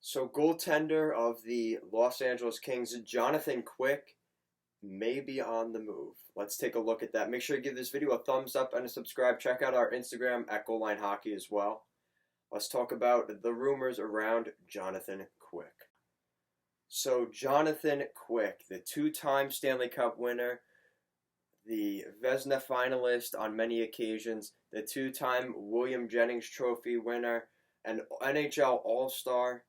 So, goaltender of the Los Angeles Kings, Jonathan Quick, may be on the move. Let's take a look at that. Make sure to give this video a thumbs up and a subscribe. Check out our Instagram at Goal Line Hockey as well. Let's talk about the rumors around Jonathan Quick. So, Jonathan Quick, the two-time Stanley Cup winner, the Vezina finalist on many occasions, the two-time William Jennings Trophy winner, an NHL All-Star,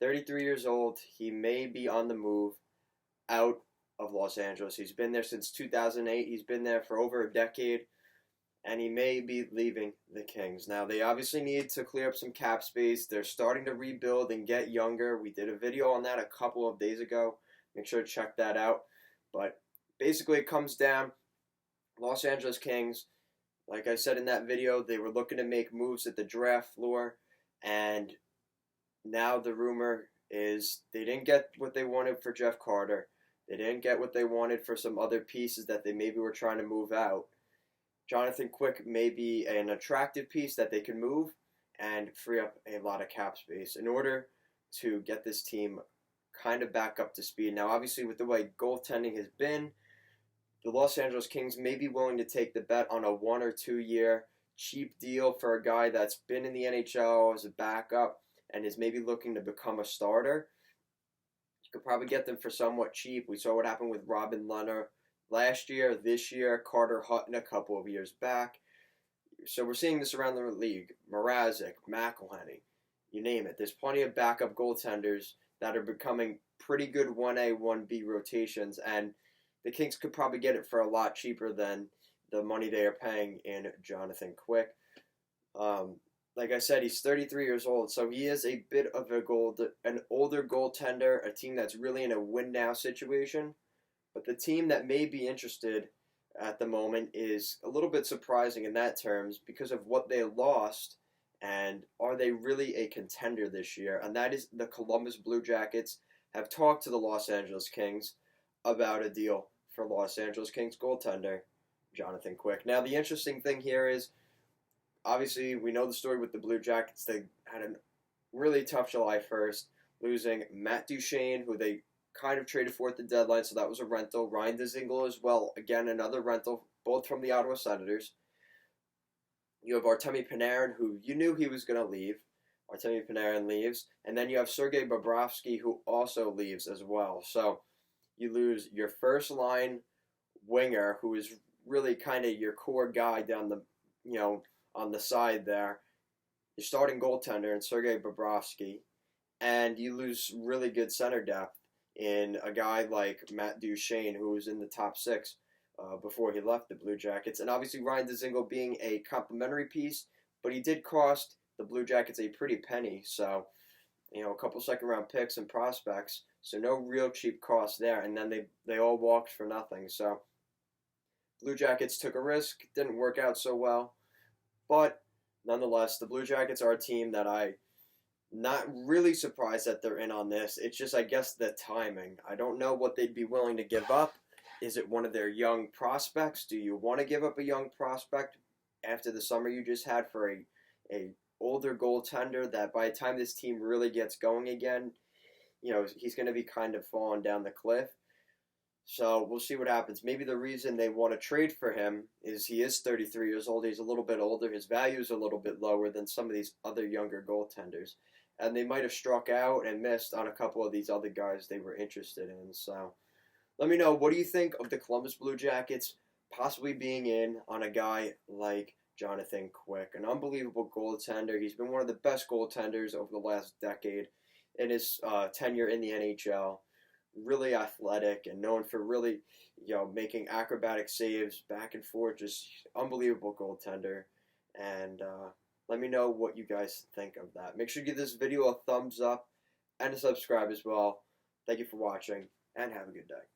33 years old. He may be on the move out of Los Angeles. He's been there since 2008. He's been there for over a decade, and he may be leaving the Kings. Now, they obviously need to clear up some cap space. They're starting to rebuild and get younger. We did a video on that a couple of days ago. Make sure to check that out. But basically, it comes down, Los Angeles Kings, like I said in that video, they were looking to make moves at the draft floor, and now the rumor is they didn't get what they wanted for Jeff Carter. They didn't get what they wanted for some other pieces that they maybe were trying to move out. Jonathan Quick may be an attractive piece that they can move and free up a lot of cap space in order to get this team kind of back up to speed. Now, obviously, with the way goaltending has been, the Los Angeles Kings may be willing to take the bet on a 1 or 2 year cheap deal for a guy that's been in the NHL as a backup and is maybe looking to become a starter. You could probably get them for somewhat cheap. We saw what happened with Robin Lehner last year, this year, Carter Hutton a couple of years back. So we're seeing this around the league. Mrazek, McElhenney, you name it. There's plenty of backup goaltenders that are becoming pretty good 1A, 1B rotations, and the Kings could probably get it for a lot cheaper than the money they are paying in Jonathan Quick. Like I said, he's 33 years old, so he is a bit of an older goaltender, a team that's really in a win-now situation. But the team that may be interested at the moment is a little bit surprising in that terms because of what they lost, and are they really a contender this year? And that is the Columbus Blue Jackets have talked to the Los Angeles Kings about a deal for Los Angeles Kings goaltender Jonathan Quick. Now, the interesting thing here is, obviously, we know the story with the Blue Jackets. They had a really tough July 1st, losing Matt Duchene, who they kind of traded for at the deadline, so that was a rental. Ryan Dzingel as well, again, another rental, both from the Ottawa Senators. You have Artemi Panarin, who you knew he was going to leave. Artemi Panarin leaves. And then you have Sergei Bobrovsky, who also leaves as well. So you lose your first line winger, who is really kind of your core guy down the, on the side there. Your starting goaltender in Sergei Bobrovsky, and you lose really good center depth in a guy like Matt Duchene, who was in the top 6 before he left the Blue Jackets. And obviously Ryan Dzingel being a complimentary piece, but he did cost the Blue Jackets a pretty penny. So, a couple second-round picks and prospects. So no real cheap cost there. And then they all walked for nothing. So Blue Jackets took a risk. Didn't work out so well. But nonetheless, the Blue Jackets are a team that I'm not really surprised that they're in on this. It's just, I guess, the timing. I don't know what they'd be willing to give up. Is it one of their young prospects? Do you want to give up a young prospect after the summer you just had for a older goaltender that by the time this team really gets going again, he's going to be kind of falling down the cliff? So we'll see what happens. Maybe the reason they want to trade for him is he is 33 years old. He's a little bit older. His value is a little bit lower than some of these other younger goaltenders. And they might have struck out and missed on a couple of these other guys they were interested in. So let me know, what do you think of the Columbus Blue Jackets possibly being in on a guy like Jonathan Quick? An unbelievable goaltender. He's been one of the best goaltenders over the last decade in his tenure in the NHL. Really athletic and known for really, making acrobatic saves back and forth. Just unbelievable goaltender. And let me know what you guys think of that. Make sure to give this video a thumbs up and a subscribe as well. Thank you for watching, and have a good day.